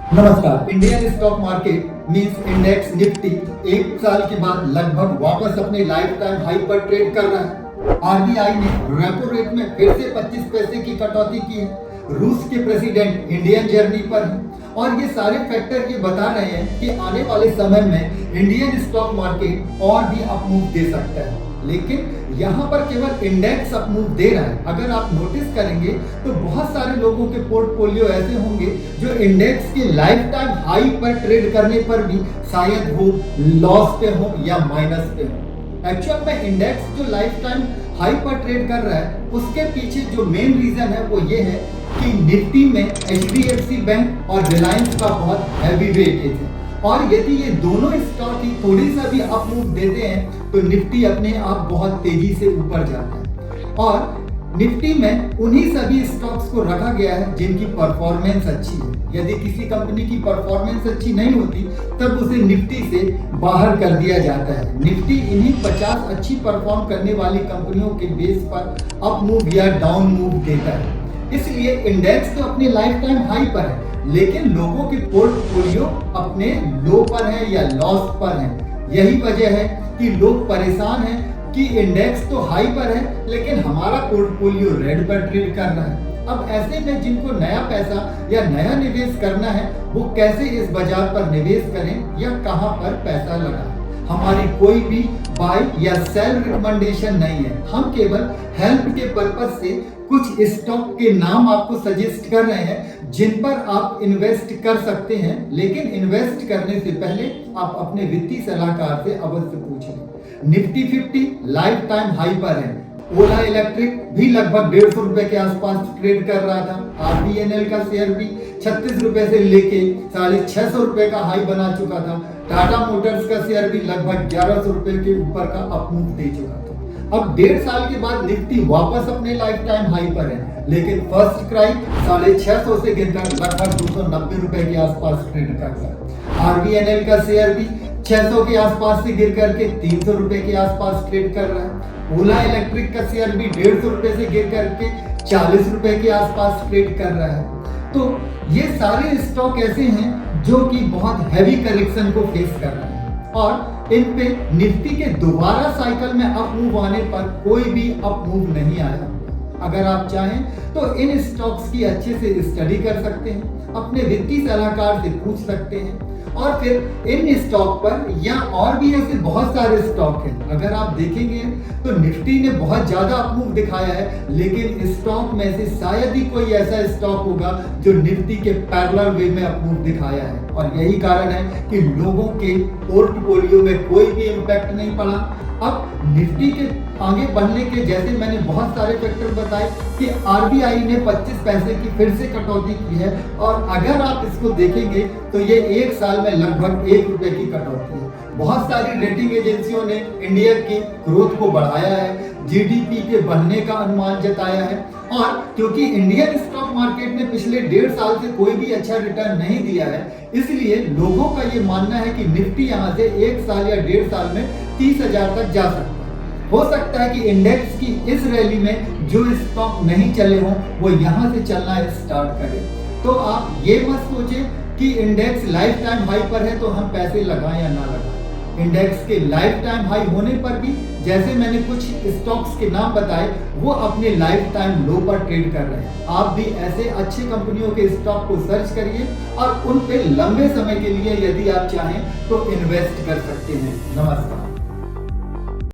नमस्कार। Indian stock market means index Nifty एक साल के बाद लगभग वापस अपने लाइफ टाइम हाई पर ट्रेड कर रहा है। आरबीआई ने रेपो रेट में फिर से 25 पैसे की कटौती की है। रूस के प्रेसिडेंट इंडियन जर्नी पर हैं और ये सारे फैक्टर ये बता रहे हैं कि आने वाले समय में इंडियन स्टॉक मार्केट और भी अपमूव दे सकता है, लेकिन यहाँ पर केवल इंडेक्स अपमूव दे रहा है। अगर आप नोटिस करेंगे तो बहुत सारे लोगों के पोर्टफोलियो ऐसे होंगे जो इंडेक्स के लाइफ टाइम हाई पर ट्रेड करने पर भी शायद वो लॉस पे हो या माइनस पे हो। एक्चुअल में इंडेक्स जो लाइफ टाइम हाई पर ट्रेड कर रहा है उसके पीछे जो मेन रीजन है वो ये है कि निफ्टी में HDFC बैंक और रिलायंस का बहुत हैवी वेटेज है और यदि ये दोनों स्टॉक ही थोड़ी सा भी अप मूव देते हैं तो निफ्टी अपने आप बहुत तेजी से ऊपर जाता है। और निफ्टी में उन्हीं सभी स्टॉक्स को रखा गया है जिनकी परफॉर्मेंस अच्छी है। यदि किसी कंपनी की परफॉर्मेंस अच्छी नहीं होती तब उसे निफ्टी से बाहर कर दिया जाता है। निफ्टी इन्हीं 50 अच्छी परफॉर्म करने वाली कंपनियों के बेस पर अप मूव या डाउन मूव देता है। इसलिए इंडेक्स तो अपने लाइफ टाइम हाई पर है, लेकिन लोगों के पोर्टफोलियो अपने लो पर है या लॉस पर है। यही वजह है कि लोग परेशान हैं कि इंडेक्स तो हाई पर है लेकिन हमारा पोर्टफोलियो रेड पर ट्रेड कर रहा है। अब ऐसे में जिनको नया पैसा या नया निवेश करना है वो कैसे इस बाजार पर निवेश करें या कहां पर पैसा लगाएं। हमारी कोई भी बाय या सेल रिकमेंडेशन नहीं है, हम केवल हेल्प के पर्पस से कुछ स्टॉक के नाम आपको सजेस्ट कर रहे हैं जिन पर आप इन्वेस्ट कर सकते हैं, लेकिन इन्वेस्ट करने से पहले आप अपने वित्तीय सलाहकार से अवश्य पूछें। निफ्टी 50 लाइफ टाइम हाई पर है। ओला इलेक्ट्रिक भी लगभग 150 रुपए के आसपास ट्रेड कर रहा था। RVNL का शेयर भी 36 रुपए से लेके 650 रुपए का हाई बना चुका था। टाटा मोटर्स का शेयर भी लगभग 1100 रुपए के ऊपर का अपमूव दे चुका था। अब 1.5 साल के बाद निफ्टी वापस अपने लाइफ टाइम हाई पर है, लेकिन फर्स्ट क्राई 650 से गिरकर लगभग 290 रुपए के आसपास ट्रेड कर रहा है। RVNL का शेयर भी 600 के आसपास से गिर करके 300 रुपए के आसपास ट्रेड कर रहा है। ओला इलेक्ट्रिक का शेयर भी 150 रुपए से गिर करके 40 रुपए के आसपास ट्रेड कर रहा है। तो ये सारे स्टॉक ऐसे हैं जो कि बहुत हैवी करेक्शन को फेस कर रहे हैं और इन पे निफ्टी के दोबारा साइकिल में अप मूव आने पर कोई भी अप मूव नहीं आया। अगर आप चाहें तो इन स्टॉक्स की अच्छे से स्टडी कर सकते हैं, अपने वित्तीय सलाहकार से पूछ सकते हैं और फिर इन स्टॉक पर या और भी ऐसे बहुत सारे स्टॉक हैं। अगर आप देखेंगे तो निफ्टी ने बहुत ज्यादा अपमूव दिखाया है, लेकिन स्टॉक में से शायद ही कोई ऐसा स्टॉक होगा जो निफ्टी के पैरेलल वे में अपमूव दिखाया है और यही कारण है कि लोगों के पोर्टफोलियो में कोई भी इम्पैक्ट नहीं पड़ा। अब निफ्टी के आगे बढ़ने के जैसे मैंने बहुत सारे फैक्टर बताए कि आरबीआई ने 25 पैसे की फिर से कटौती की है और अगर आप इसको देखेंगे तो ये एक साल में लगभग 1 रुपए की कटौती है। बहुत सारी रेटिंग एजेंसियों ने इंडिया की ग्रोथ को बढ़ाया है, जीडीपी के बढ़ने का अनुमान जताया है और क्योंकि इंडियन स्टॉक मार्केट ने पिछले 1.5 साल से कोई भी अच्छा रिटर्न नहीं दिया है, इसलिए लोगों का ये मानना है कि निफ्टी यहाँ से 1 साल या 1.5 साल में 30,000 तक जा सकता है। हो सकता है कि इंडेक्स की इस रैली में जो स्टॉक नहीं चले हों वो यहाँ से चलना स्टार्ट करें। तो आप ये मत सोचें कि इंडेक्स लाइफ टाइम हाई पर है तो हम पैसे लगाएं या ना लगाएं। इंडेक्स के लाइफ टाइम हाई होने पर भी जैसे मैंने कुछ स्टॉक्स के नाम बताए वो अपने लाइफ टाइम लो पर ट्रेड कर रहे हैं। आप भी ऐसे अच्छे कंपनियों के स्टॉक को सर्च करिए और उन पे लंबे समय के लिए यदि आप चाहें तो इन्वेस्ट कर सकते हैं। नमस्कार।